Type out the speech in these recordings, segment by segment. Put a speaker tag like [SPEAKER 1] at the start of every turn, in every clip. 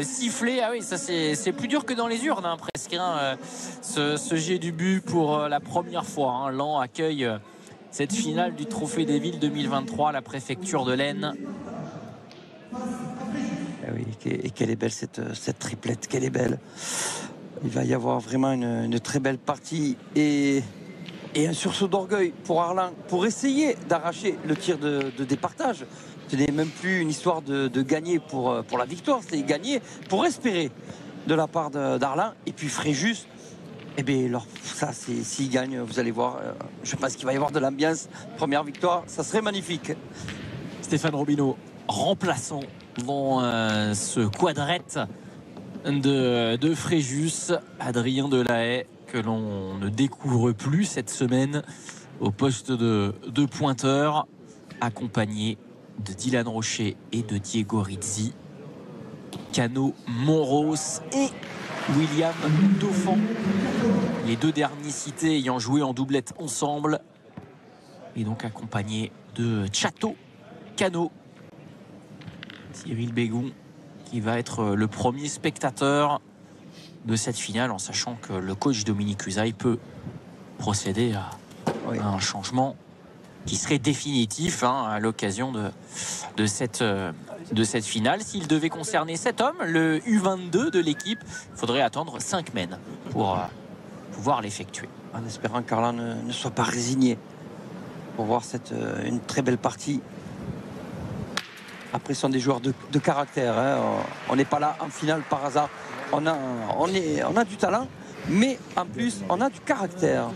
[SPEAKER 1] sifflé. Ah oui, ça c'est plus dur que dans les urnes, hein, presque. Hein, ce jet du but pour la première fois. Hein. Laon accueille cette finale du Trophée des Villes 2023 à la préfecture de l'Aisne.
[SPEAKER 2] Ah oui, et qu'elle est belle cette triplette, qu'elle est belle. Il va y avoir vraiment une très belle partie et un sursaut d'orgueil pour Arlin, pour essayer d'arracher le tir de départage. Ce n'est même plus une histoire de gagner pour la victoire, c'est gagner pour espérer de la part d'Arlin. Et puis Fréjus, eh bien, alors, ça, s'il gagne, vous allez voir, je pense qu'il va y avoir de l'ambiance. Première victoire, ça serait magnifique.
[SPEAKER 1] Stéphane Robineau, remplaçant dans ce quadrette de Fréjus. Adrien Delahaye, que l'on ne découvre plus cette semaine au poste de pointeur, accompagné de Dylan Rocher et de Diego Rizzi. Cano Monros et William Dauphin, les deux derniers cités ayant joué en doublette ensemble, et donc accompagné de Chateau, Cano, Cyril Bégon, qui va être le premier spectateur de cette finale, en sachant que le coach Dominique Usaï peut procéder à un changement qui serait définitif, hein, à l'occasion de cette finale. S'il devait concerner cet homme, le U22 de l'équipe, il faudrait attendre 5 semaines pour pouvoir l'effectuer.
[SPEAKER 2] En espérant qu'Arlin ne soit pas résigné pour voir une très belle partie. Après, ce sont des joueurs de caractère. Hein. On n'est pas là en finale par hasard. On a du talent, mais en plus, on a du caractère.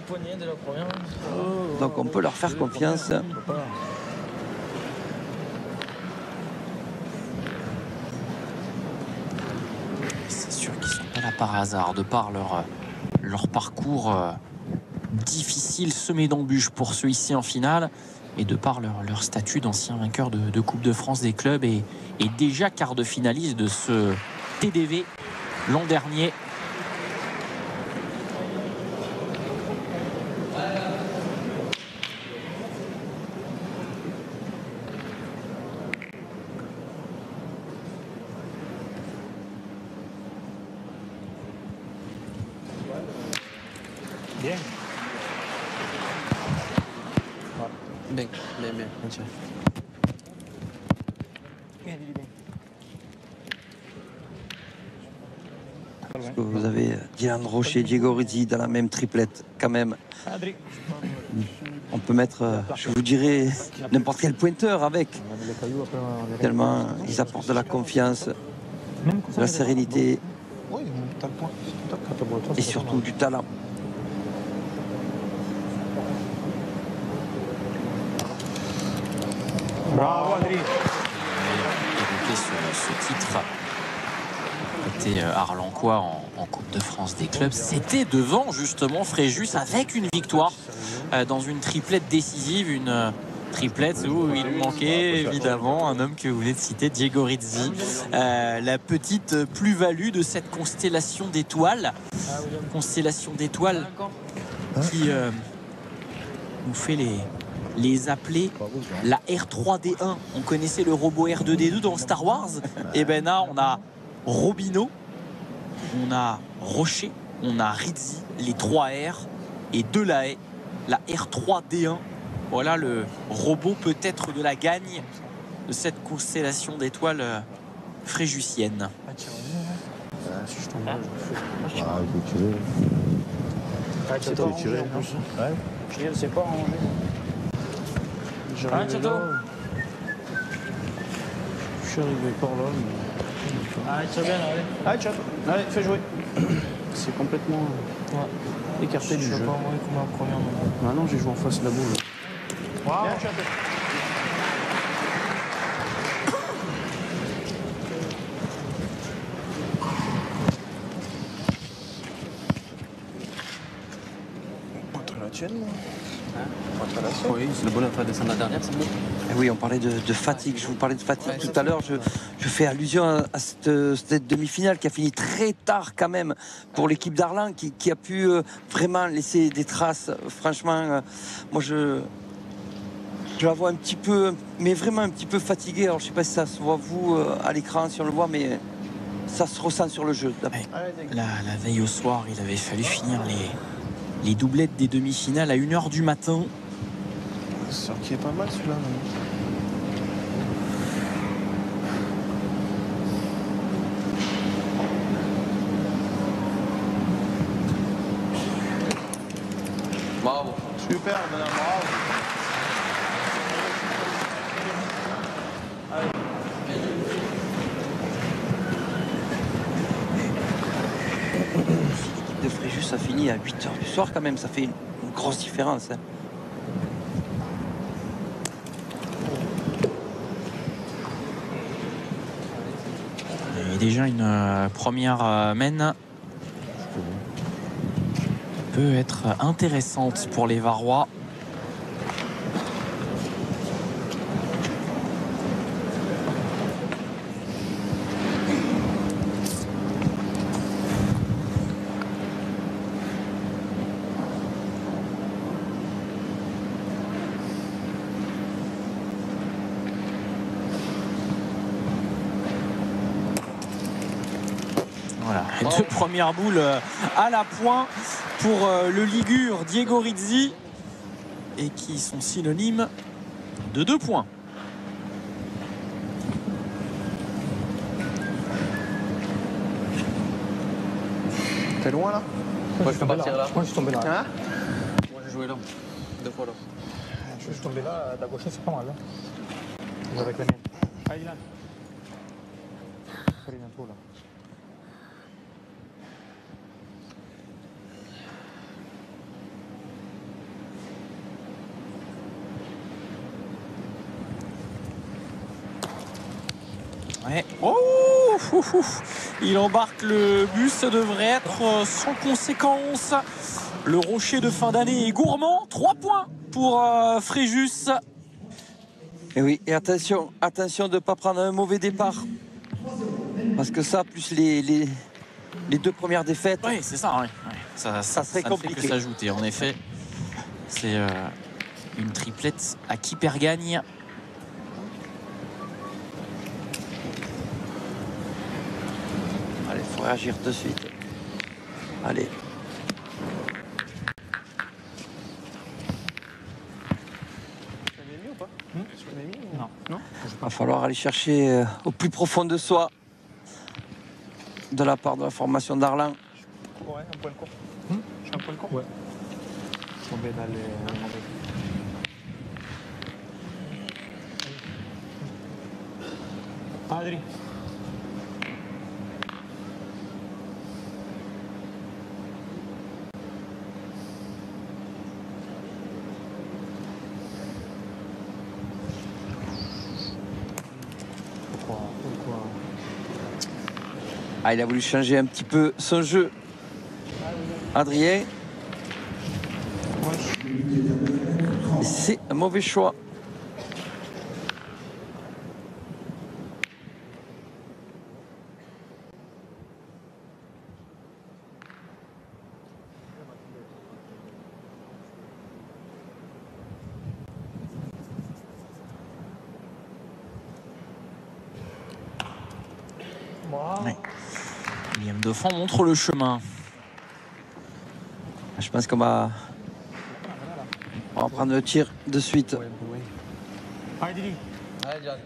[SPEAKER 2] Donc, on peut leur faire confiance.
[SPEAKER 1] C'est sûr qu'ils ne sont pas là par hasard, de par leur parcours difficile, semé d'embûches pour ceux ici en finale, et de par leur statut d'ancien vainqueur de Coupe de France des clubs et déjà quart de finaliste de ce TDV l'an dernier.
[SPEAKER 3] Bien.
[SPEAKER 4] Bien.
[SPEAKER 2] Parce que vous avez Dylan Rocher et Diego Rizzi dans la même triplette, quand même. On peut mettre, je vous dirais, n'importe quel pointeur avec. Tellement ils apportent de la confiance, de la sérénité et surtout du talent.
[SPEAKER 3] Bravo Adrien.
[SPEAKER 1] Ce titre était Arlancois en Coupe de France des clubs. C'était devant justement Fréjus avec une victoire dans une triplette décisive, une triplette où il manquait évidemment un homme que vous venez de citer, Diego Rizzi. La petite plus-value de cette constellation d'étoiles. Constellation d'étoiles qui nous fait les appeler la R3D1. On connaissait le robot R2D2 dans Star Wars. Et ben là, on a Robineau, on a Rocher, on a Rizzi, les 3 R, et Delahaye, la R3D1. Voilà le robot peut-être de la gagne de cette constellation d'étoiles fréjusienne.
[SPEAKER 3] Tirer en plus. Ouais. Je ne sais pas ranger. Je suis arrivé par là. Allez, fais jouer. C'est complètement écarté du jeu. Ah non, j'ai joué en face de la boule. Wow. Contre la tienne, oui, c'est le bon affaire de descendre la dernière, c'est bon.
[SPEAKER 2] Oui, on parlait de fatigue. Je vous parlais de fatigue tout à l'heure. Je fais allusion à cette demi-finale qui a fini très tard quand même pour l'équipe d'Arlin qui a pu vraiment laisser des traces. Franchement, moi je la vois un petit peu, mais vraiment un petit peu fatiguée. Alors je sais pas si ça se voit vous à l'écran, si on le voit, mais ça se ressent sur le jeu.
[SPEAKER 1] Ouais. La veille au soir, il avait fallu finir les doublettes des demi-finales à 1 h du matin.
[SPEAKER 3] C'est sûr qu'il est pas mal celui-là.
[SPEAKER 2] Bravo.
[SPEAKER 3] Super, madame, bravo.
[SPEAKER 2] L'équipe de Fréjus a fini à 8 h du soir quand même, ça fait une grosse différence. Hein.
[SPEAKER 1] Et déjà une première mène peut être intéressante pour les Varois. Voilà, les 2 premières boules à la pointe pour le Ligure Diego Rizzi et qui sont synonymes de 2 points.
[SPEAKER 3] T'es loin là?
[SPEAKER 4] Moi je peux partir là.
[SPEAKER 5] Moi je suis tombé là.
[SPEAKER 3] Hein?
[SPEAKER 4] Moi j'ai joué là. 2 fois là.
[SPEAKER 5] Je suis tombé là, la gauche c'est pas mal. Hein. Je vais avec la mienne. Allez là. Fais un tour là.
[SPEAKER 1] Ouais. Oh, il embarque le bus, ça devrait être sans conséquence. Le rocher de fin d'année est gourmand. 3 points pour Fréjus.
[SPEAKER 2] Et oui, et attention de ne pas prendre un mauvais départ. Parce que ça, plus les 2 premières défaites.
[SPEAKER 1] Oui, c'est ça. Ouais. Ça
[SPEAKER 2] serait compliqué.
[SPEAKER 1] Ne fait que s'ajouter. En effet, c'est une triplette à qui perd gagne.
[SPEAKER 2] Allez, il faut réagir de suite. Allez.
[SPEAKER 3] Tu l'avais mis ou pas? Tu l'avais mis ou...
[SPEAKER 5] Non.
[SPEAKER 2] Il va falloir aller chercher au plus profond de soi. De la part de la formation d'Arlan.
[SPEAKER 3] Ouais, un point court. Je suis un point court?
[SPEAKER 5] Ouais. Je suis tombé dans les. Adri. Pourquoi
[SPEAKER 2] Ah, il a voulu changer un petit peu son jeu. Adrien. C'est un mauvais choix.
[SPEAKER 1] Ouais. William Dauphin montre le chemin.
[SPEAKER 2] Je pense qu'on va prendre le tir de suite.
[SPEAKER 5] Adri.
[SPEAKER 4] Allez, Diane.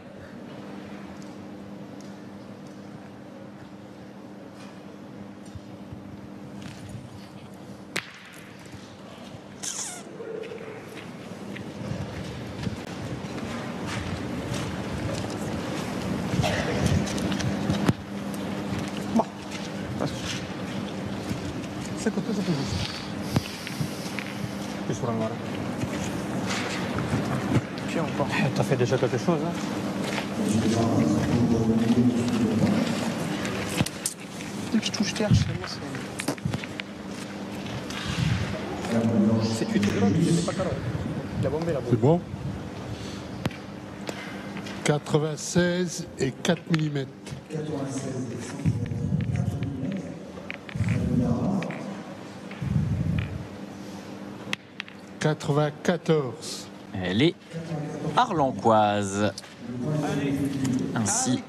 [SPEAKER 5] C'est côté, c'est tout juste. Qu'est-ce qu'on va
[SPEAKER 3] Puis encore.
[SPEAKER 5] T'as fait déjà quelque chose, hein?
[SPEAKER 3] Dès qu'il touche terre, chez moi, c'est...
[SPEAKER 5] C'est 8 de l'autre, il n'était pas carré. Il a bombé la boule.
[SPEAKER 6] C'est bon. 96 et 4 mm. 94.
[SPEAKER 1] Elle est arlancoise. Ainsi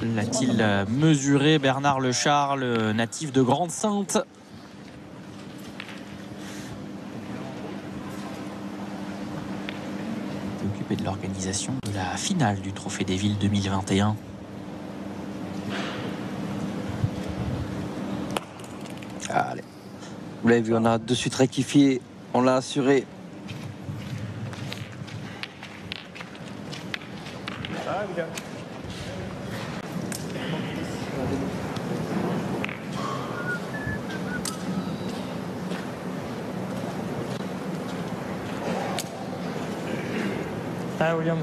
[SPEAKER 1] l'a-t-il mesuré Bernard Lecharles, natif de Grande-Sainte? Occupé de l'organisation de la finale du Trophée des Villes 2021.
[SPEAKER 2] Allez. Vous l'avez vu, on a de suite rectifié, on l'a assuré.
[SPEAKER 5] Ah, William. Ah, William.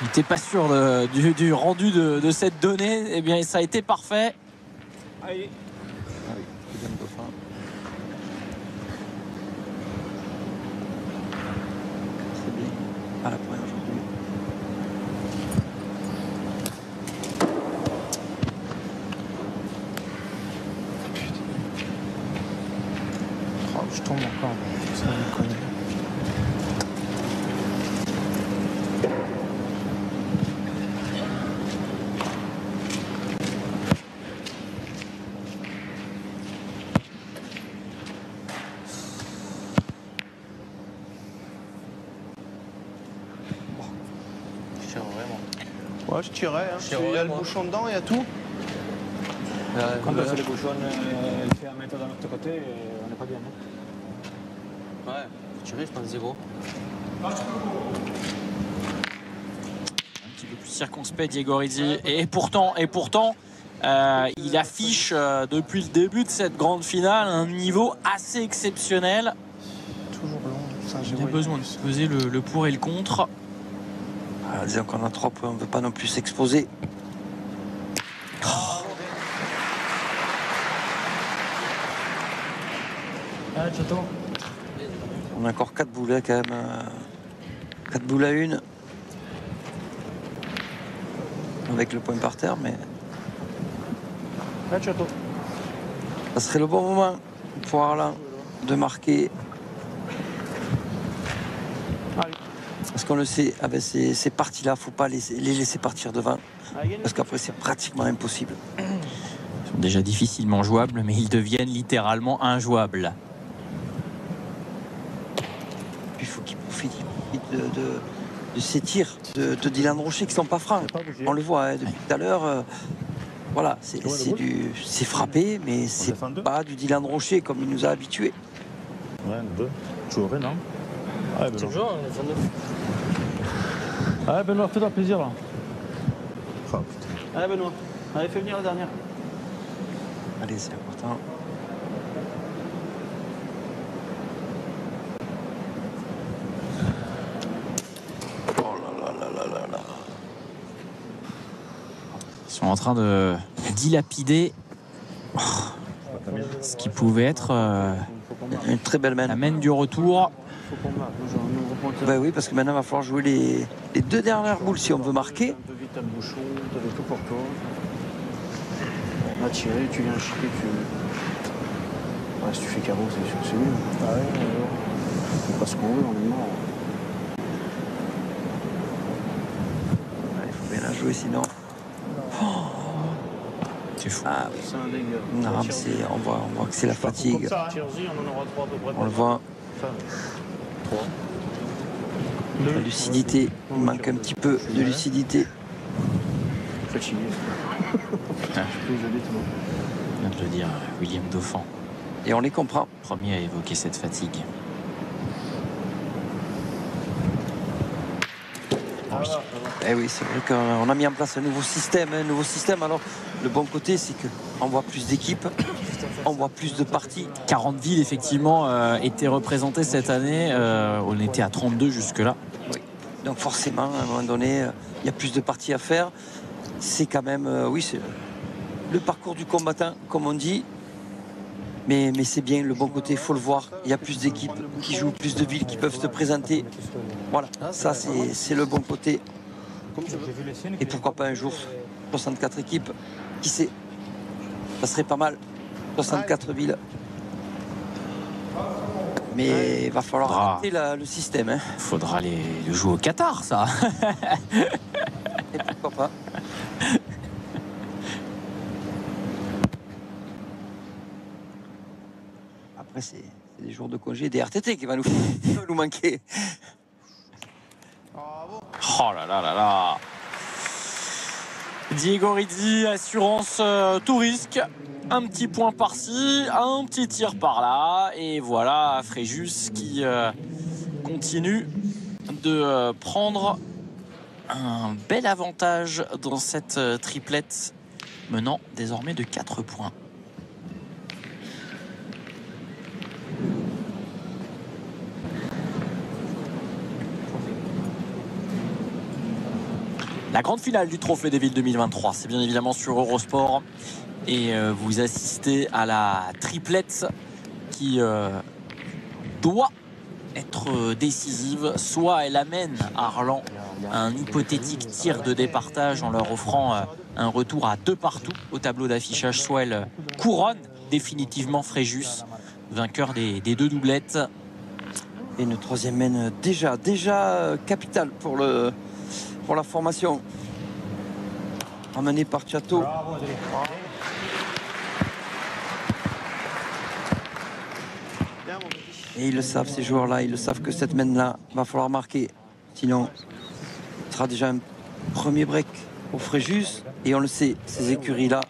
[SPEAKER 1] Il n'était pas sûr du rendu de cette donnée. Eh bien, ça a été parfait.
[SPEAKER 5] Allez.
[SPEAKER 2] Ah oui, William Dauphin. C'est bien. À la première aujourd'hui.
[SPEAKER 3] Oh, je tombe encore. Ça me connaît.
[SPEAKER 4] Je tire vraiment.
[SPEAKER 3] Ouais, je tirais. Hein.
[SPEAKER 4] Je tire
[SPEAKER 3] Il y a le
[SPEAKER 4] vraiment.
[SPEAKER 3] bouchon dedans, il y a tout.
[SPEAKER 5] Quand on fait les bouchons, elle fait un mètre de notre côté et on n'est pas bien.
[SPEAKER 4] Ouais, je tirais, je pense 0.
[SPEAKER 1] Un petit peu plus circonspect Diego Rizzi. Et pourtant, il affiche depuis le début de cette grande finale un niveau assez exceptionnel.
[SPEAKER 3] Toujours long. Ça,
[SPEAKER 1] Il a besoin de peser le pour et le contre.
[SPEAKER 2] Ah, disons qu'on a 3 points, on ne veut pas non plus s'exposer.
[SPEAKER 5] Ah, Chateau.
[SPEAKER 2] On a encore 4 boulets quand même. 4 boules à 1. Avec le point par terre, mais
[SPEAKER 5] Ah, Chateau.
[SPEAKER 2] ça serait le bon moment pour Arlin de marquer.
[SPEAKER 5] Allez.
[SPEAKER 2] Parce qu'on le sait, avec ces parties-là, il ne faut pas les laisser partir devant. Parce qu'après, c'est pratiquement impossible.
[SPEAKER 1] Ils sont déjà difficilement jouables, mais ils deviennent littéralement injouables.
[SPEAKER 2] Puis il faut qu'il profite de ces tirs de Dylan Rocher qui ne sont pas francs. On le voit hein, depuis tout à l'heure. Voilà, c'est frappé, mais c'est pas du Dylan Rocher comme il nous a habitués.
[SPEAKER 5] Ouais, deux. Tu aurais, non? Ah, Benoît.
[SPEAKER 4] Toujours, on est 29.
[SPEAKER 5] Ah, Benoît, fais-toi plaisir là.
[SPEAKER 3] Oh, putain. Allez, Benoît. Allez, fais venir la dernière.
[SPEAKER 2] Allez, c'est important. Oh là là là là là.
[SPEAKER 1] Ils sont en train de dilapider ce qui pouvait être
[SPEAKER 2] Une très belle main.
[SPEAKER 1] la main du retour.
[SPEAKER 3] Faut qu'on marque. Moi, j'ai un nouveau pointeur.
[SPEAKER 2] Ben oui, parce que maintenant, il va falloir jouer les 2 dernières boules si on veut marquer.
[SPEAKER 3] Un peu vite, t'as le bouchon, t'avais tout pour toi. On va tirer, tu viens chier, tu. Ouais, si tu fais carreau, c'est sûr que c'est mieux. Ah ouais, c'est pas ce qu'on veut, on est mort.
[SPEAKER 2] Il faut bien la jouer sinon.
[SPEAKER 1] C'est fou.
[SPEAKER 2] Ah oui.
[SPEAKER 3] C'est un dégât.
[SPEAKER 2] Non, mais on voit que c'est la fatigue.
[SPEAKER 3] Tire-y, on en aura 3 à peu près.
[SPEAKER 2] On le voit.
[SPEAKER 3] Enfin, 3.
[SPEAKER 2] La lucidité. Il manque un petit peu de lucidité.
[SPEAKER 3] Fatigué.
[SPEAKER 1] Ah.
[SPEAKER 3] Désolé, tout le monde.
[SPEAKER 1] Vient de le dire William Dauphin,
[SPEAKER 2] Et on les comprend.
[SPEAKER 1] premier à évoquer cette fatigue.
[SPEAKER 2] Eh oui, c'est vrai qu'on a mis en place un nouveau système. Alors, le bon côté, c'est qu'on voit plus d'équipes, on voit plus de parties.
[SPEAKER 1] 40 villes, effectivement, étaient représentées cette année. On était à 32 jusque-là.
[SPEAKER 2] Oui. Donc forcément, à un moment donné, il y a plus de parties à faire. C'est quand même, oui, le parcours du combattant, comme on dit. Mais c'est bien, le bon côté, il faut le voir. Il y a plus d'équipes qui jouent, plus de villes qui peuvent se présenter. Voilà, ça c'est le bon côté. Et pourquoi pas un jour 64 équipes, qui sait, ça serait pas mal. 64 villes. Mais il va falloir arrêter le système. Hein.
[SPEAKER 1] Faudra le jouer au Qatar, ça.
[SPEAKER 2] Et pourquoi pas. Après, c'est des jours de congé, des RTT qui va nous manquer.
[SPEAKER 1] Oh là là là là. Diego Rizzi, assurance tout risque. Un petit point par-ci, un petit tir par-là. Et voilà Fréjus qui continue de prendre un bel avantage dans cette triplette, menant désormais de 4 points. La grande finale du Trophée des Villes 2023, c'est bien évidemment sur Eurosport. Et vous assistez à la triplette qui doit être décisive. Soit elle amène Arlan à un hypothétique tir de départage en leur offrant un retour à 2 partout au tableau d'affichage, soit elle couronne définitivement Fréjus, vainqueur des 2 doublettes.
[SPEAKER 2] Et une troisième mène déjà capitale pour la formation. Emmené par Chateau. Et ils le savent, ces joueurs-là, ils le savent que cette mène-là va falloir marquer. Sinon, ce sera déjà un premier break au Fréjus. Et on le sait, ces écuries-là,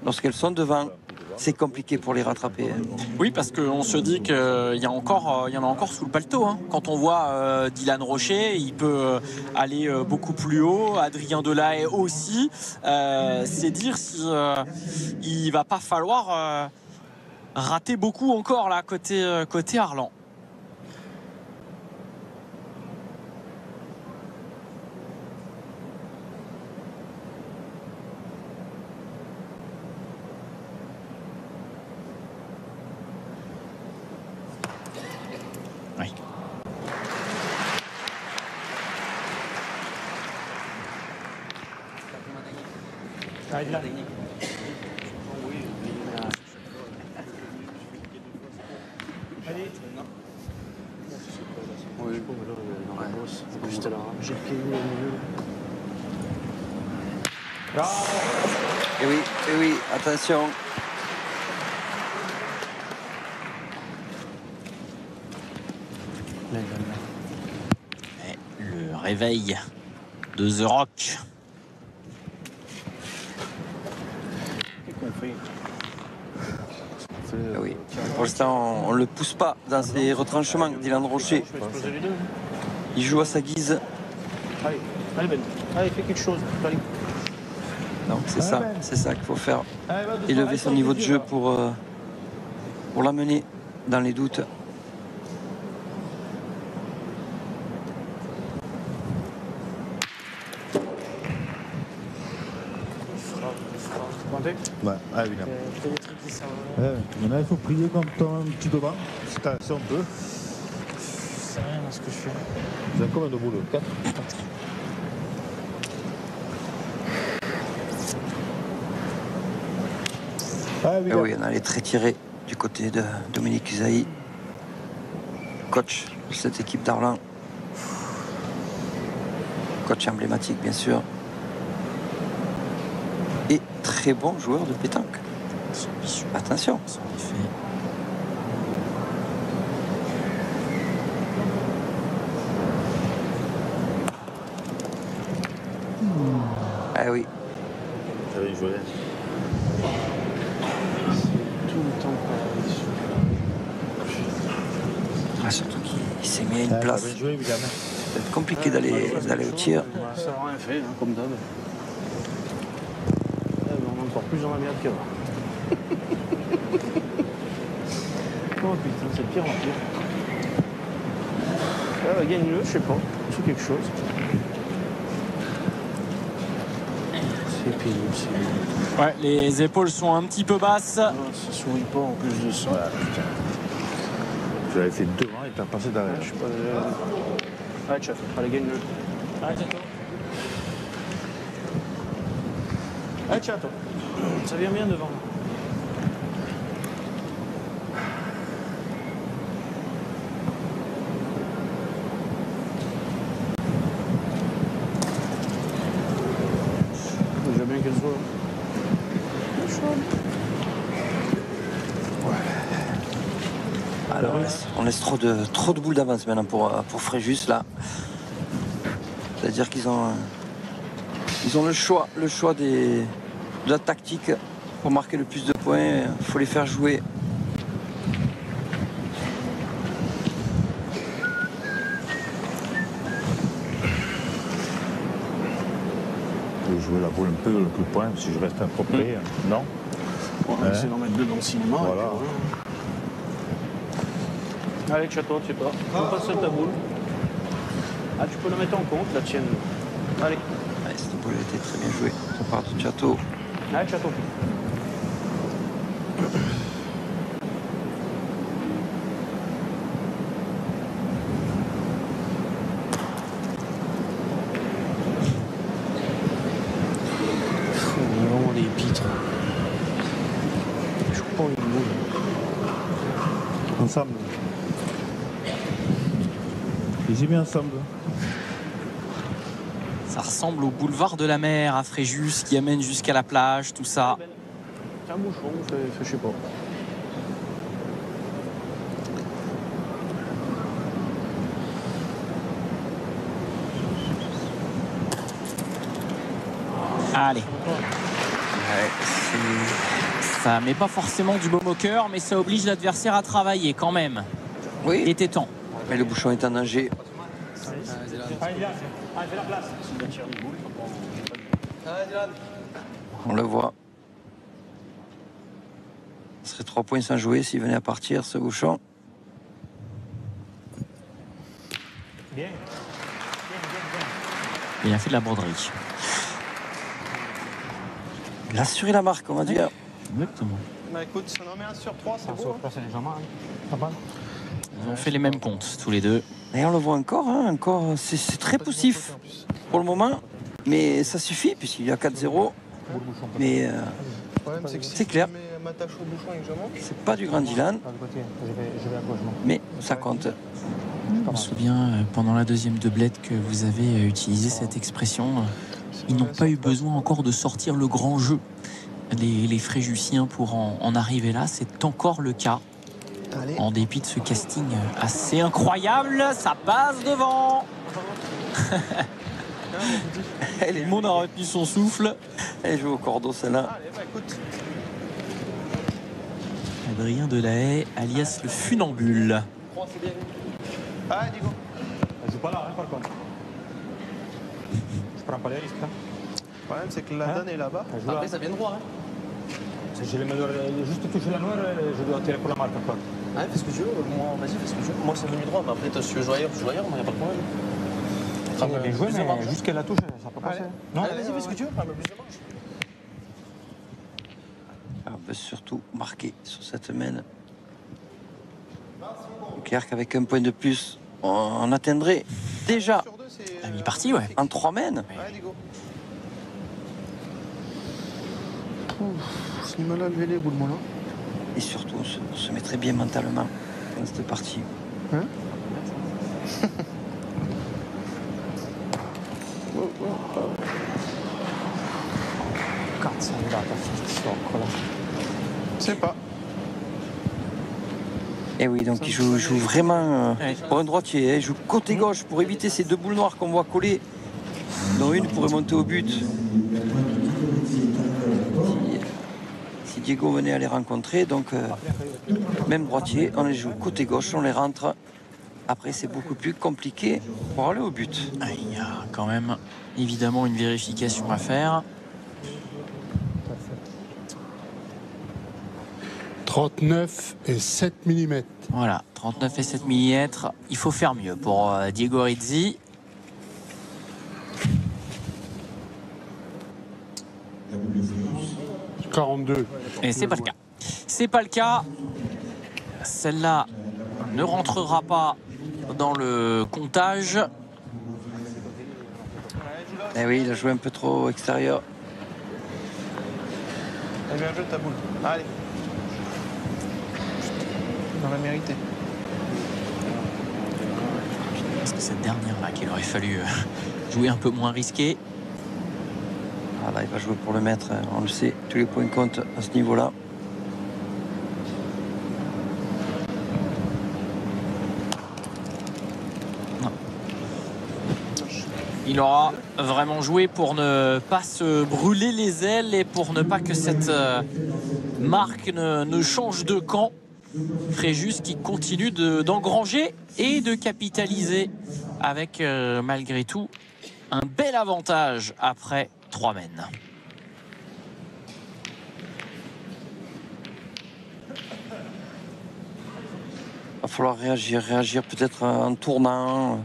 [SPEAKER 2] lorsqu'elles sont devant, c'est compliqué pour les rattraper.
[SPEAKER 1] Oui, parce qu'on se dit qu'il y en a encore sous le paletot. Hein. Quand on voit Dylan Rocher, il peut aller beaucoup plus haut. Adrien Delahaye aussi. C'est dire si il va pas falloir rater beaucoup encore là côté Arlan. Oui.
[SPEAKER 2] Et oui, attention.
[SPEAKER 1] Et le réveil de The Rock.
[SPEAKER 2] Oui. Pour l'instant, on ne le pousse pas dans ses retranchements, Dylan Rocher. Il joue à sa guise.
[SPEAKER 3] Allez Ben, allez, fais quelque chose. Allez.
[SPEAKER 2] Donc c'est ça qu'il faut faire. Élever son niveau de jeu pour l'amener dans les doutes.
[SPEAKER 7] Ouais, évidemment. Maintenant, il faut prier comme tu devant. Si on peut.
[SPEAKER 3] C'est rien dans ce que je fais.
[SPEAKER 7] J'ai combien de boules? 4.
[SPEAKER 2] Oui, on allait très tiré du côté de Dominique Usaï, coach de cette équipe d'Arlan. Coach emblématique, bien sûr. Et très bon joueur de pétanque. Attention. Ah oui.
[SPEAKER 7] J'avais joué.
[SPEAKER 3] Tout le temps.
[SPEAKER 2] Surtout qu'il s'est mis à une place.
[SPEAKER 7] Joué, évidemment.
[SPEAKER 2] C'est peut-être compliqué d'aller au tir.
[SPEAKER 3] Ça n'a rien fait, hein, comme d'hab. On est encore plus dans la merde qu'avant. Oh putain, c'est pire en pire. Gagne-le, je sais pas. C'est quelque chose. c'est pénible.
[SPEAKER 1] Ouais, les épaules sont un petit peu basses.
[SPEAKER 3] Ça sourit pas en plus de ça.
[SPEAKER 7] Ouais, putain. Tu l'avais fait devant et t'as passé derrière.
[SPEAKER 3] Je suis pas... Allez, chef, allez, gagne-le. Allez, Chato. Allez, Chato. Ça vient bien devant. Déjà bien qu'elle soit.
[SPEAKER 2] Alors, on laisse trop de boules d'avance maintenant pour Fréjus là. C'est-à-dire qu'ils ont le choix de la tactique pour marquer le plus de points. Il faut les faire jouer.
[SPEAKER 7] Je vais jouer la boule un peu, le coup de poing, si je reste un peu près. Non.
[SPEAKER 3] On va essayer d'en mettre deux dans le cinéma.
[SPEAKER 7] Voilà.
[SPEAKER 3] Allez, Chato, tu sais pas. On passe ta boule. Ah, tu peux la mettre en compte, la tienne. Allez.
[SPEAKER 2] Ouais, cette boule a été très bien jouée de la part de Chato.
[SPEAKER 3] Allez, Chato. On a vraiment des pitres. Je crois une boule.
[SPEAKER 7] Ensemble. Ils y mis ensemble.
[SPEAKER 1] Ça ressemble au boulevard de la mer à Fréjus qui amène jusqu'à la plage, tout ça.
[SPEAKER 3] C'est un bouchon, je sais pas.
[SPEAKER 1] Allez. Ça met pas forcément du baume au cœur, mais ça oblige l'adversaire à travailler quand même.
[SPEAKER 2] Oui.
[SPEAKER 1] Il était temps.
[SPEAKER 2] Mais le bouchon est en danger. On le voit. Ce serait 3 points sans jouer s'il venait à partir, ce bouchon.
[SPEAKER 1] Il a fait de la broderie.
[SPEAKER 2] Il a assuré la marque, on va dire.
[SPEAKER 1] Exactement.
[SPEAKER 4] Bah écoute, ça en met un sur 3, c'est beau.
[SPEAKER 5] C'est légèrement, pas mal.
[SPEAKER 1] Ils ont fait les mêmes comptes, tous les deux.
[SPEAKER 2] Et on le voit encore, hein, encore c'est très poussif pour le moment. Mais ça suffit, puisqu'il y a 4-0. Mais
[SPEAKER 4] Le problème, c'est que si
[SPEAKER 2] c'est clair.
[SPEAKER 4] je m'attache au bouchon et que je monte,
[SPEAKER 2] c'est pas du grand Dylan,
[SPEAKER 5] Je vais à gauche, non.
[SPEAKER 2] mais ça compte.
[SPEAKER 1] Je me souviens, pendant la deuxième doublette, que vous avez utilisé cette expression. Ils n'ont pas eu besoin encore de sortir le grand jeu. Les Fréjusiens pour en arriver là, c'est encore le cas.
[SPEAKER 4] allez.
[SPEAKER 1] En dépit de ce casting assez incroyable, ça passe devant. Tout le monde a retenu son souffle.
[SPEAKER 2] Elle joue au cordeau, celle-là.
[SPEAKER 4] Allez, bah écoute.
[SPEAKER 1] Adrien Delahaye, alias le funambule.
[SPEAKER 4] 3, c'est bien. Allez, Diego.
[SPEAKER 5] Je joue pas là, hein, par contre. Je prends pas les risques. Hein.
[SPEAKER 4] Le problème, c'est que la donne est là-bas.
[SPEAKER 5] Je joue là.
[SPEAKER 4] Après, ça vient droit. Hein.
[SPEAKER 5] Si je les mets juste toucher la noire, je dois tirer pour la marque. Quoi.
[SPEAKER 4] Ouais, fais ce que tu veux. Moi, vas-y, fais ce que tu veux. Moi, c'est venu droit, mais après, toi, si tu veux jouer ailleurs, tu joues ailleurs, moi, y a pas de problème.
[SPEAKER 5] Il a bien joué, mais juste qu'elle la touche, ça peut passer. Non,
[SPEAKER 4] Allez, vas-y, fais ce que tu veux. Prends le plus de marge.
[SPEAKER 2] On peut surtout marquer sur cette mène. Clair qu'avec un point de plus, on atteindrait déjà
[SPEAKER 4] Sur 2, c'est.
[SPEAKER 1] Il est parti, ouais.
[SPEAKER 2] en 3 mènes.
[SPEAKER 4] Allez, Diego. Ce niveau-là, lever les boules, moi, là.
[SPEAKER 2] Et surtout, on se mettrait bien mentalement dans cette partie.
[SPEAKER 4] Hein?
[SPEAKER 5] Cazzo, è andata sto stocco là.
[SPEAKER 4] Je sais pas.
[SPEAKER 2] Et oui, donc il joue vraiment pour un droitier. Il joue côté gauche pour éviter ces deux boules noires qu'on voit coller, dont une pourrait monter au but. Si Diego venait à les rencontrer, donc même droitier, on les joue côté gauche, on les rentre. Après, c'est beaucoup plus compliqué pour aller au but.
[SPEAKER 1] Il y a quand même évidemment une vérification à faire.
[SPEAKER 6] 39 et 7 mm.
[SPEAKER 1] Voilà, 39 et 7 mm. Il faut faire mieux pour Diego Rizzi.
[SPEAKER 6] 42.
[SPEAKER 1] Et c'est pas le cas. C'est pas le cas. Celle-là ne rentrera pas dans le comptage.
[SPEAKER 2] Eh oui, il a joué un peu trop extérieur.
[SPEAKER 3] Elle vient jouer ta boule. Allez. On l'a mérité.
[SPEAKER 1] Parce que cette dernière-là qu'il aurait fallu jouer un peu moins risqué.
[SPEAKER 2] Ah là, il va jouer pour le mettre, hein. On le sait, tous les points comptent à ce niveau-là.
[SPEAKER 1] Il aura vraiment joué pour ne pas se brûler les ailes et pour ne pas que cette marque ne change de camp. Fréjus qui continue d'engranger et de capitaliser avec malgré tout un bel avantage après 3 mènes.
[SPEAKER 2] Il va falloir réagir peut-être en tournant.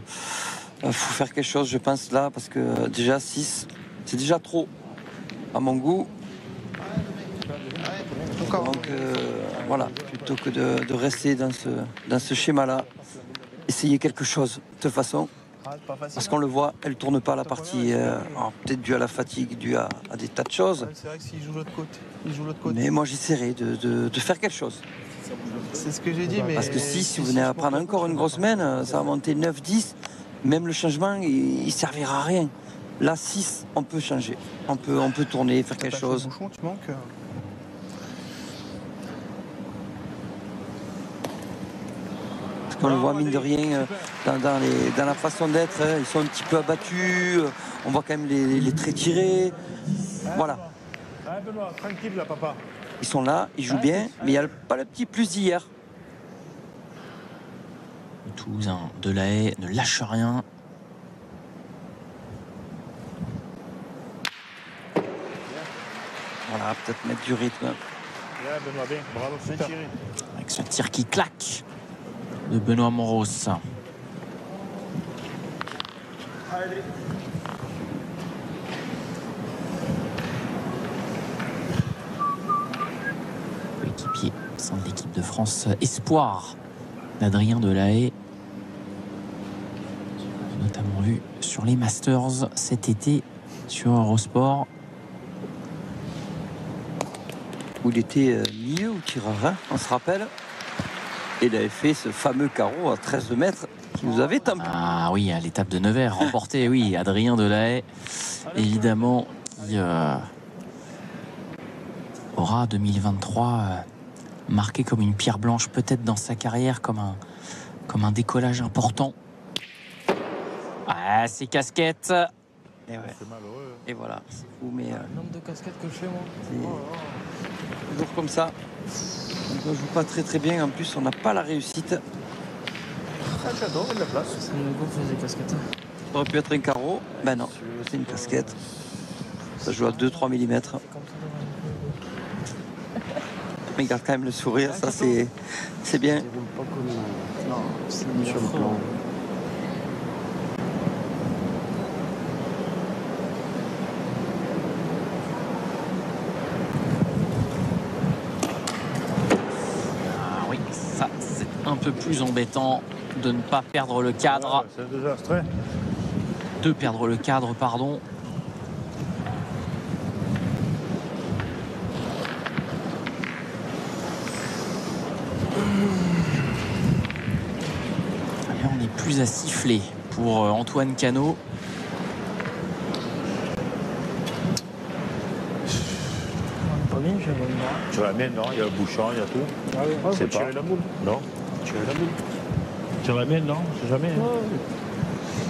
[SPEAKER 2] Il faut faire quelque chose, je pense, là, parce que déjà 6, c'est déjà trop, à mon goût. Donc voilà, plutôt que de rester dans ce schéma-là, essayer quelque chose de toute façon. Parce qu'on le voit, elle ne tourne pas la partie, peut-être dû à la fatigue, dû à des tas de choses.
[SPEAKER 3] C'est vrai que s'il joue l'autre côté, il joue l'autre côté.
[SPEAKER 2] Mais moi j'essaierai de faire quelque chose.
[SPEAKER 3] C'est ce que j'ai dit, mais...
[SPEAKER 2] Parce que si vous venez à prendre encore une grosse semaine, ça va monter 9-10, même le changement, il ne servira à rien. Là, 6, on peut changer. On peut tourner, faire quelque chose.
[SPEAKER 3] Bouchon, tu manques.
[SPEAKER 2] Parce qu'on le voit, mine de rien, dans la façon d'être, ils sont un petit peu abattus. On voit quand même les traits tirés. Voilà.
[SPEAKER 7] Benoît, tranquille là, papa.
[SPEAKER 2] Ils sont là, ils jouent bien, mais il n'y a pas le petit plus d'hier.
[SPEAKER 1] Le Toulousain de La Haye ne lâche rien.
[SPEAKER 2] Voilà, peut-être mettre du rythme.
[SPEAKER 7] Bien, Benoît, bien. Bravo, super.
[SPEAKER 1] Avec ce tir qui claque de Benoît Moros. Coéquipier au sein de l'équipe de France espoir d'Adrien Delahaye. Notamment vu sur les Masters cet été sur Eurosport.
[SPEAKER 2] Où il était milieu ou tireur, hein, on se rappelle. Et il avait fait ce fameux carreau à 13 mètres qui nous avait tampé.
[SPEAKER 1] Ah oui, à l'étape de Nevers, remporté, oui, Adrien Delahaye, évidemment, qui aura 2023 marqué comme une pierre blanche, peut-être dans sa carrière, comme un décollage important. Ah, ces casquettes.
[SPEAKER 2] Et, ouais. Et voilà, c'est fou, mais
[SPEAKER 3] Le nombre de casquettes que je fais, moi.
[SPEAKER 2] c'est toujours comme ça. On ne joue pas très bien, en plus on n'a pas la réussite.
[SPEAKER 7] Ah, j'adore, il y a de la place.
[SPEAKER 3] C'est le go faisait casquettes.
[SPEAKER 2] Ça aurait pu être un carreau, ben non, c'est une casquette. Ça joue à 2-3 mm. Mais il garde quand même le sourire, ça c'est bien.
[SPEAKER 3] Non, c'est sur le plan.
[SPEAKER 1] Ah oui, ça c'est un peu plus embêtant de ne pas perdre le cadre.
[SPEAKER 7] C'est un désastre. Hein.
[SPEAKER 1] De perdre le cadre, pardon. Là, on est plus à siffler pour Antoine Cano.
[SPEAKER 3] Pas bien, j'ai le bras.
[SPEAKER 7] Sur la mienne, non, il y a le bouchon, il y a tout.
[SPEAKER 3] Ah oui,
[SPEAKER 7] C'est pas. Tirer la boule. Non. Tirer la boule. Sur la mienne, non, c'est jamais. Hein.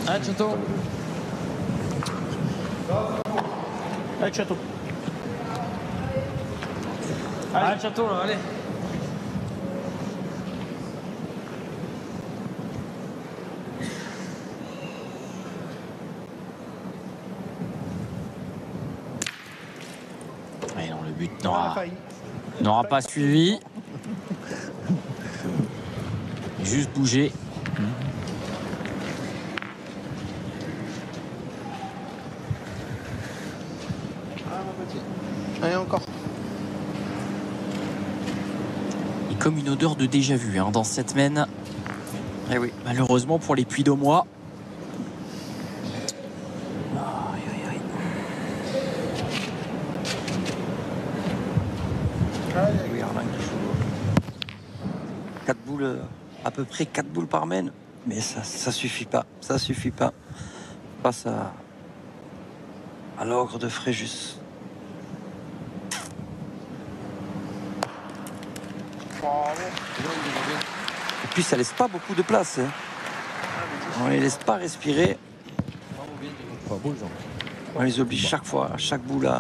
[SPEAKER 3] Allez, Chateau.
[SPEAKER 7] Allez, Château.
[SPEAKER 3] Allez, Chateau, là, allez.
[SPEAKER 1] Et non, le but n'aura pas suivi. Juste bouger.
[SPEAKER 3] Allez, encore.
[SPEAKER 1] comme une odeur de déjà-vu hein, dans cette mène.
[SPEAKER 2] Eh oui.
[SPEAKER 1] Malheureusement pour les Puy-d'Aumois.
[SPEAKER 2] Oui, Arlin qui joue 4 boules, à peu près 4 boules par mène. Mais ça suffit pas. Ça suffit pas. Face à l'ogre de Fréjus. Et puis ça laisse pas beaucoup de place. Hein. On les laisse pas respirer. On les oblige chaque fois, à chaque boule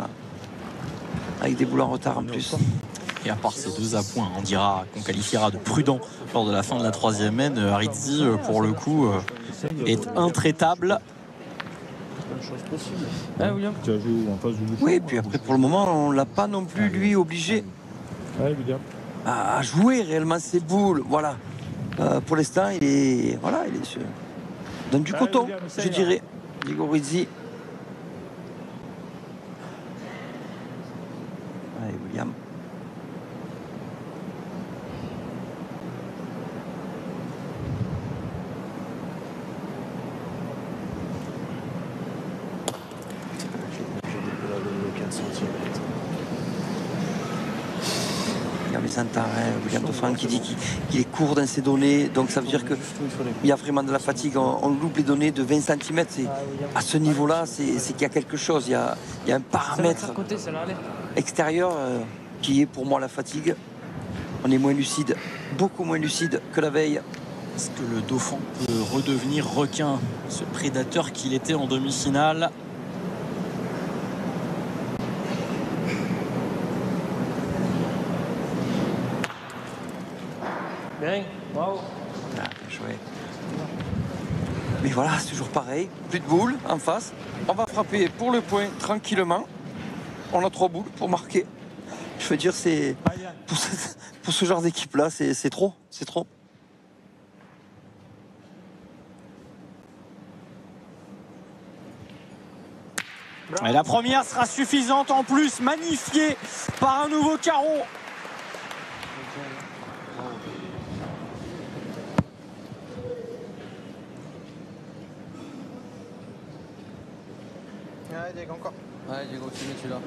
[SPEAKER 2] avec des boules en retard en plus.
[SPEAKER 1] Et à part ces 2 appoints, on dira qu'on qualifiera de prudent lors de la fin de la 3e mène. Haridzi, pour le coup, est intraitable.
[SPEAKER 2] Oui, puis après pour le moment, on l'a pas non plus lui obligé à jouer réellement ses boules. Voilà. Pour l'instant, il donne du coton, je dirais. Diego Haridzi. Allez, William. William Dauphin qui dit qu'il est court dans ses données, donc ça veut dire qu'il y a vraiment de la fatigue. On loupe les données de 20 cm. À ce niveau-là, c'est qu'il y a quelque chose. Il y a un paramètre extérieur qui est pour moi la fatigue. On est moins lucide, beaucoup moins lucide que la veille.
[SPEAKER 1] Est-ce que le Dauphin peut redevenir requin, ce prédateur qu'il était en demi-finale?
[SPEAKER 4] Bien, bravo.
[SPEAKER 2] Ah, bien joué. Mais voilà, c'est toujours pareil. Plus de boules en face. On va frapper pour le point tranquillement. On a 3 boules pour marquer. Je veux dire, c'est pour ce genre d'équipe-là, c'est trop. C'est trop.
[SPEAKER 1] Et la première sera suffisante en plus, magnifiée par un nouveau carreau.
[SPEAKER 4] Allez, Diego, encore. Allez, Diego, tu mets celui-là.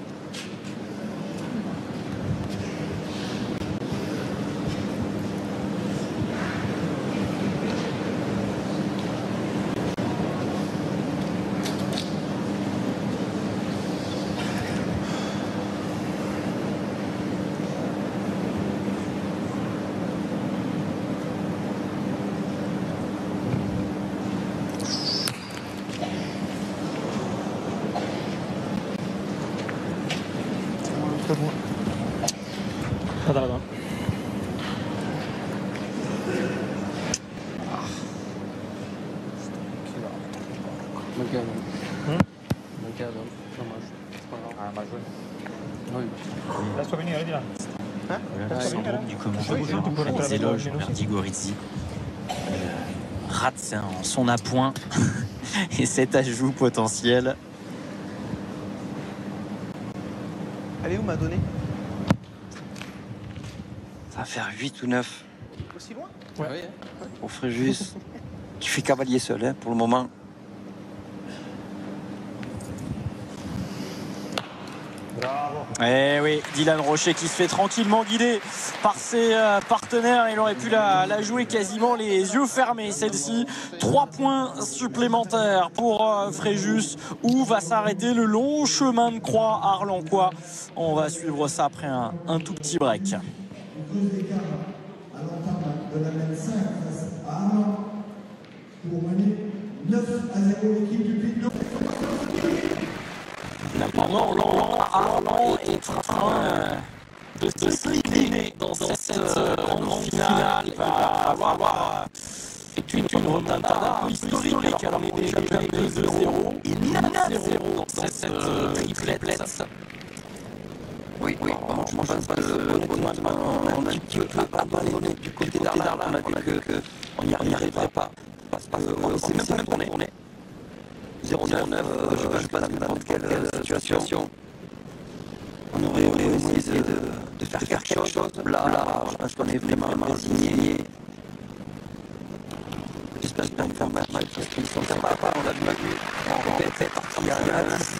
[SPEAKER 1] Le syndrome du commentateur, les éloges envers Diego Haridzi. Rate son appoint et cet ajout potentiel.
[SPEAKER 4] Allez, où m'a donné?
[SPEAKER 2] Ça va faire 8 ou 9.
[SPEAKER 4] Aussi loin?
[SPEAKER 3] Ouais.
[SPEAKER 2] Au Fréjus. Tu fais cavalier seul hein, pour le moment.
[SPEAKER 1] Eh oui, Dylan Rocher qui se fait tranquillement guider par ses partenaires. Il aurait pu la jouer quasiment les yeux fermés, celle-ci. 3 points supplémentaires pour Fréjus. Où va s'arrêter le long chemin de croix arlencois? On va suivre ça après un tout petit break. Arlan est en train de s'incliner dans cette grande finale. Il va avoir une remontada historique. Alors on est déjà 2-0. Il y a 9-0 dans cette triplette.
[SPEAKER 2] Oui, je pense pas honnêtement, on a un petit peu abandonné du côté d'Arlan. On a vu qu'on n'y arriverait pas. Parce qu'on s'est même pas tourné. 0-9, je ne sais pas dans n'importe quelle situation. On aurait essayé de faire quelque chose. Là, je pense qu'on est vraiment résigné. J'espère bien faire mal parce qu'ils sont capables. On l'a vu. On répète parti à 10.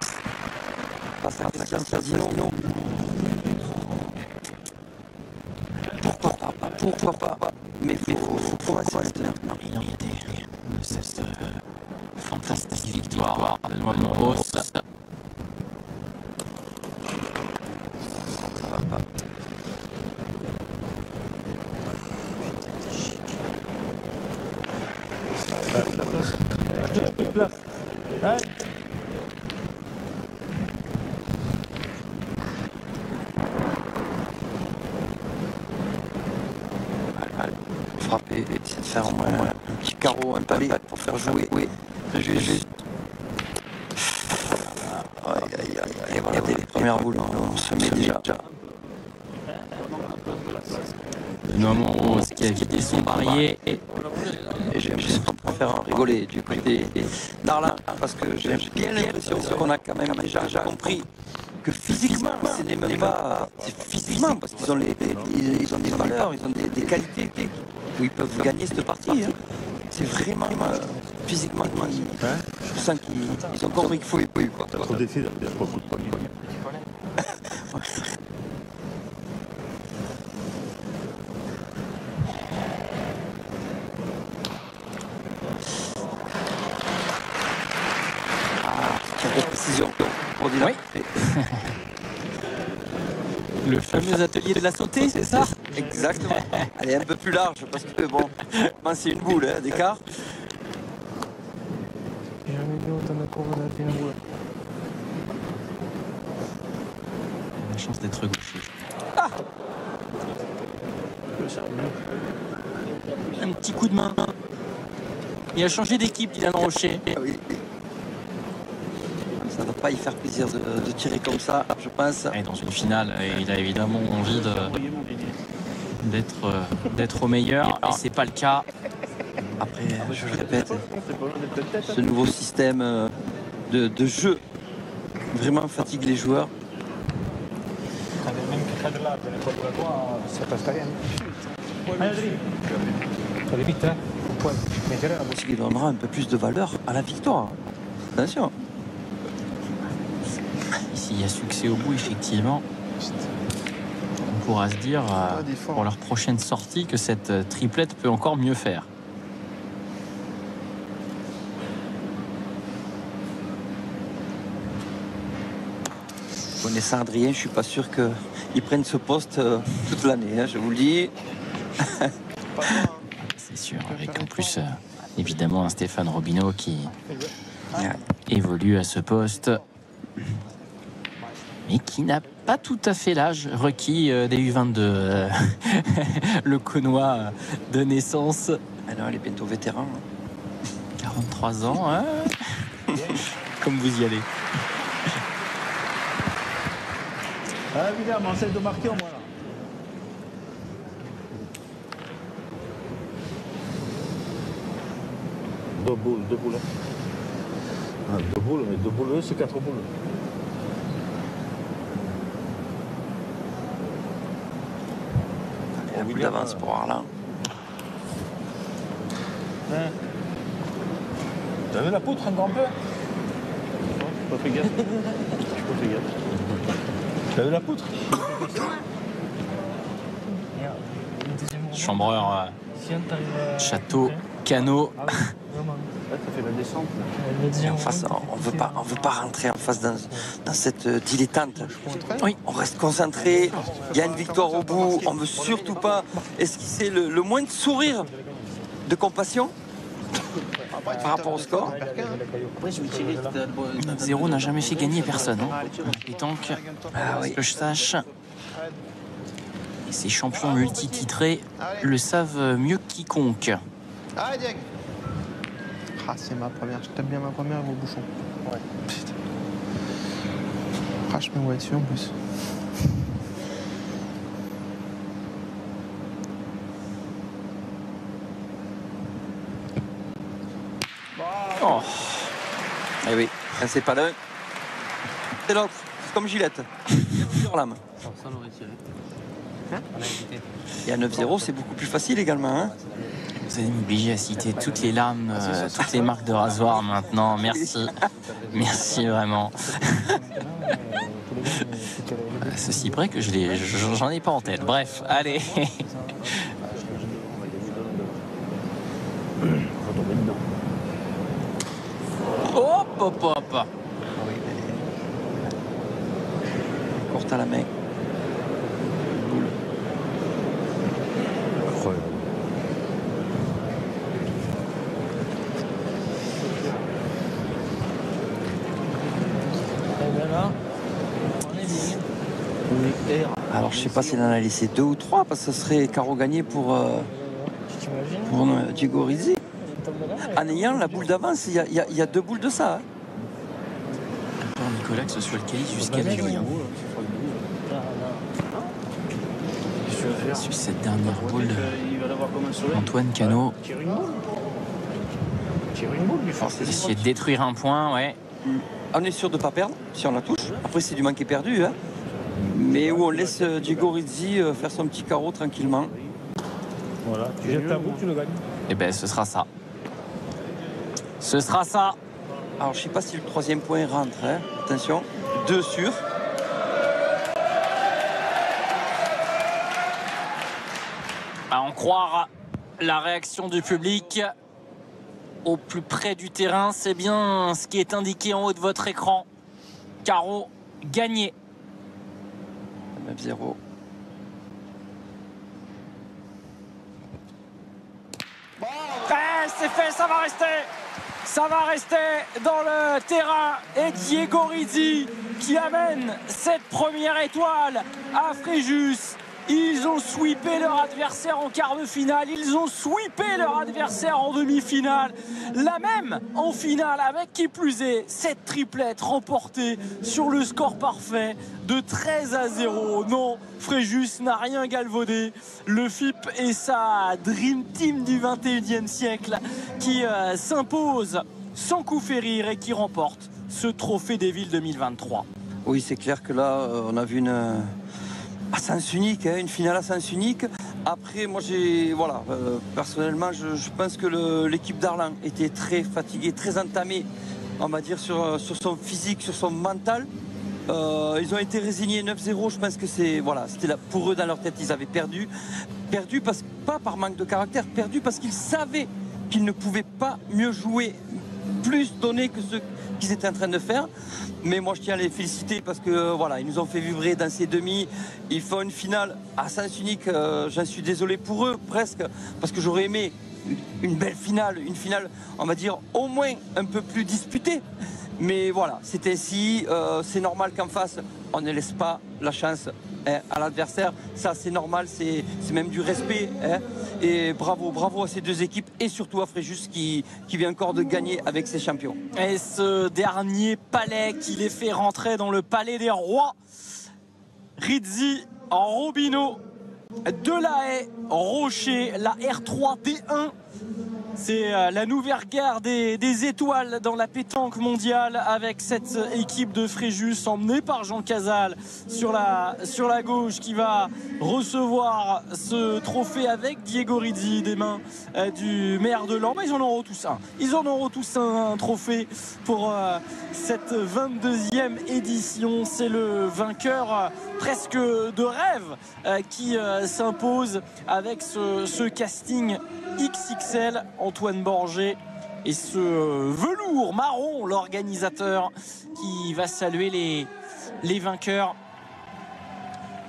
[SPEAKER 2] Face à Christian Casino. Pourquoi pas. Mais il faut commencer maintenant.
[SPEAKER 1] Il en était de cette fantastique victoire de Monros.
[SPEAKER 2] Ça va pas. Frapper, essayer de faire au moins un petit carreau, un palais pour faire jouer. Oui, juste. Et voilà, dès les premières boules, on se met déjà.
[SPEAKER 1] Benoît Monros qui a vidé son barillet.
[SPEAKER 2] Et j'aime juste faire rigoler du côté d'Arlin, parce que j'ai bien l'impression qu'on a quand même déjà compris que physiquement, ce n'est même pas physiquement, parce qu'ils ont, ils ont des valeurs, ils ont des qualités où ils peuvent gagner cette partie. Hein. C'est vraiment physiquement, je sens qu'ils ont compris qu'il faut y quoi.
[SPEAKER 7] T'as trop défis, il y a beaucoup de points.
[SPEAKER 2] Précision pour dire.
[SPEAKER 1] Oui. Le fameux atelier de la sautée, c'est ça?
[SPEAKER 2] Exactement. Elle est un peu plus large parce que bon, c'est une boule d'écart.
[SPEAKER 1] La chance d'être gaucher.
[SPEAKER 2] Ah,
[SPEAKER 1] un petit coup de main. Il a changé d'équipe, Dylan Rocher.
[SPEAKER 2] oui. Ça ne va pas y faire plaisir de tirer comme ça, je pense.
[SPEAKER 1] Et dans une finale, il a évidemment envie d'être au meilleur, et c'est pas le cas.
[SPEAKER 2] Après, je le répète, ce nouveau système de jeu vraiment fatigue les joueurs. Ce qui donnera un peu plus de valeur à la victoire. Attention.
[SPEAKER 1] S'il y a succès au bout, effectivement, on pourra se dire pour leur prochaine sortie que cette triplette peut encore mieux faire.
[SPEAKER 2] Connaissant Adrien, je suis pas sûr qu'il prenne ce poste toute l'année, hein, je vous le dis.
[SPEAKER 1] C'est sûr, avec en plus, évidemment, un Stéphane Robineau qui évolue à ce poste, mais qui n'a pas tout à fait l'âge requis des U22. Le Connois de naissance.
[SPEAKER 2] Ah non, il est bientôt vétéran.
[SPEAKER 1] 43 ans, hein. Comme vous y allez.
[SPEAKER 7] Ah, évidemment, celle de marquer au moins. Deux boules. Ah, deux boules, mais deux boules, c'est 4 boules.
[SPEAKER 2] Il y a un boule d'avance pour Arlin.
[SPEAKER 7] Hein? T'as vu la poutre un grand peu?
[SPEAKER 3] J'ai pas fait gaffe.
[SPEAKER 7] T'as vu la poutre?
[SPEAKER 1] Chambreur, château, canot.
[SPEAKER 3] Là, t'as fait la descente.
[SPEAKER 2] Et en face, on veut pas rentrer en face dans cette dilettante. Oui, on reste concentré. Il y a une victoire au bout. On veut surtout pas esquisser le moins de sourire de compassion par rapport au score.
[SPEAKER 4] Après, je vais tirer.
[SPEAKER 1] 0 n'a jamais fait gagner personne. Hein. Et donc, que je sache, et ces champions multititrés le savent mieux que quiconque.
[SPEAKER 8] Allez, Diego. Ah, c'est ma première. Je t'aime bien ma première, vos bouchons. Ouais. Putain. Ah, je me vois dessus en plus.
[SPEAKER 2] Oh. Eh oui, c'est pas l'un, c'est l'autre. comme Gillette. Il y a plusieurs lames.
[SPEAKER 4] Ça l'aurait tiré.
[SPEAKER 2] Et à 9-0, c'est beaucoup plus facile également. Hein.
[SPEAKER 1] Vous allez m'obliger à citer toutes les lames, toutes les marques de rasoir maintenant. Merci. Merci vraiment. Ceci près que j'en ai pas en tête. Bref, allez. Hop, hop, hop.
[SPEAKER 2] Courte à la main. Boule.
[SPEAKER 7] Incroyable.
[SPEAKER 3] Et bien là, on est bien.
[SPEAKER 2] Alors je sais pas s'il en a laissé 2 ou 3 parce que ce serait carreau gagné pour Diego Rizzi. En ayant la boule d'avance, il y a 2 boules de ça. Hein.
[SPEAKER 1] Encore Nicolas que ce soit le calice jusqu'à la vie. Hein. Sur cette dernière boule, Antoine Cano essayer de détruire un point, ouais.
[SPEAKER 2] On est sûr de ne pas perdre si on la touche. Après c'est du manqué perdu. Hein. Mais où on laisse Diego Rizzi faire son petit carreau tranquillement.
[SPEAKER 7] Voilà, tu jettes ta boule, tu le gagnes.
[SPEAKER 1] Et ben ce sera ça. Ce sera ça.
[SPEAKER 2] Alors je sais pas si le 3e point rentre. Hein. Attention, 2 sur.
[SPEAKER 1] À en croire la réaction du public au plus près du terrain, c'est bien ce qui est indiqué en haut de votre écran. Carreau gagné.
[SPEAKER 2] 9-0.
[SPEAKER 1] C'est fait, ça va rester. Ça va rester dans le terrain. Et Diego Rizzi qui amène cette première étoile à Fréjus. Ils ont sweepé leur adversaire en quart de finale. Ils ont sweepé leur adversaire en demi-finale. La même en finale avec qui plus est cette triplette remportée sur le score parfait de 13-0. Non, Fréjus n'a rien galvaudé. Le FIP et sa Dream Team du 21e siècle qui s'impose sans coup férir et qui remporte ce trophée des villes 2023.
[SPEAKER 2] Oui, c'est clair que là, on a vu à sens unique, hein, une finale à sens unique. Après, moi, personnellement, je pense que l'équipe d'Arlan était très fatiguée, très entamée, on va dire, sur son physique, sur son mental. Ils ont été résignés 9-0. Je pense que c'était là pour eux dans leur tête. Ils avaient perdu pas par manque de caractère, perdu parce qu'ils savaient qu'ils ne pouvaient pas mieux jouer, plus donner que ce qu'ils étaient en train de faire. Mais moi je tiens à les féliciter parce que ils nous ont fait vibrer dans ces demi. Ils font une finale à sens unique. J'en suis désolé pour eux presque parce que j'aurais aimé une belle finale, une finale on va dire au moins un peu plus disputée. Mais voilà, c'était ainsi. C'est normal qu'en face on ne laisse pas la chance à l'adversaire. Ça c'est normal, c'est même du respect. Hein. Et bravo à ces deux équipes et surtout à Fréjus qui vient encore de gagner avec ses champions.
[SPEAKER 1] Et ce dernier palais qui les fait rentrer dans le palais des rois. Rizzi, Robinho, Delahaye, Rocher, la R3D1. C'est la nouvelle guerre des étoiles dans la pétanque mondiale avec cette équipe de Fréjus emmenée par Jean Casal sur la gauche qui va recevoir ce trophée avec Diego Rizzi des mains du maire de Laon. Ils en auront tous un. Ils en auront tous un trophée pour cette 22e édition. C'est le vainqueur presque de rêve qui s'impose avec ce casting XXL, Antoine Borgé et ce velours marron, l'organisateur qui va saluer les vainqueurs.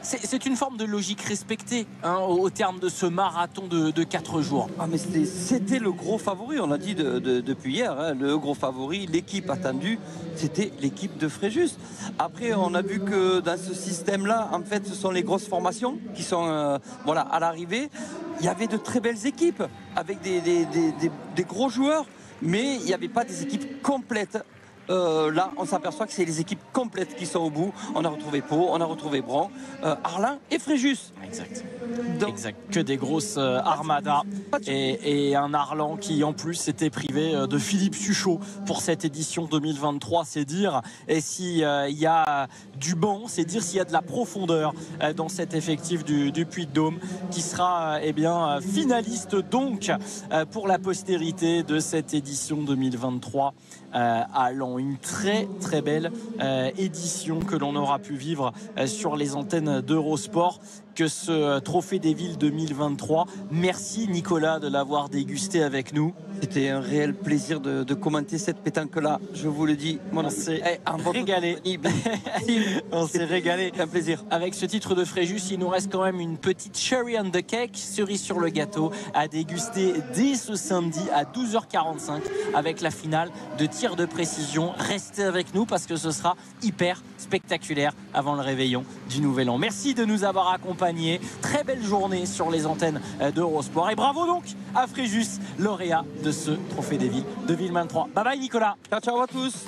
[SPEAKER 1] C'est une forme de logique respectée au terme de ce marathon de 4 jours.
[SPEAKER 2] Ah mais c'était le gros favori, on l'a dit depuis hier, hein, le gros favori, l'équipe attendue, c'était l'équipe de Fréjus. Après on a vu que dans ce système-là, en fait ce sont les grosses formations qui sont à l'arrivée. Il y avait de très belles équipes avec des gros joueurs, mais il n'y avait pas des équipes complètes. là, on s'aperçoit que c'est les équipes complètes qui sont au bout. On a retrouvé Pau, on a retrouvé Bron, Arlin et Fréjus.
[SPEAKER 1] Exact.
[SPEAKER 2] Donc,
[SPEAKER 1] Exact. Que des grosses armadas et un Arlan qui en plus s'était privé de Philippe Suchot pour cette édition 2023, c'est dire. Et s'il y a du banc, c'est dire s'il y a de la profondeur dans cet effectif du Puy-de-Dôme qui sera finaliste donc pour la postérité de cette édition 2023 à Lens. Une très très belle édition que l'on aura pu vivre sur les antennes d'Eurosport. Que ce Trophée des Villes 2023. Merci Nicolas de l'avoir dégusté avec nous.
[SPEAKER 2] C'était un réel plaisir de commenter cette pétanque-là, je vous le dis.
[SPEAKER 1] On s'est régalé. On s'est régalé.
[SPEAKER 2] Un plaisir.
[SPEAKER 1] Avec ce titre de Fréjus, il nous reste quand même une petite cherry on the cake, cerise sur le gâteau, à déguster dès ce samedi à 12h45 avec la finale de tir de précision. Restez avec nous parce que ce sera hyper spectaculaire avant le réveillon du Nouvel An. Merci de nous avoir accompagnés. Très belle journée sur les antennes d'Eurosport. Et bravo donc à Fréjus, lauréat de ce Trophée des Villes 2023. Bye bye Nicolas.
[SPEAKER 2] Ciao, ciao à tous.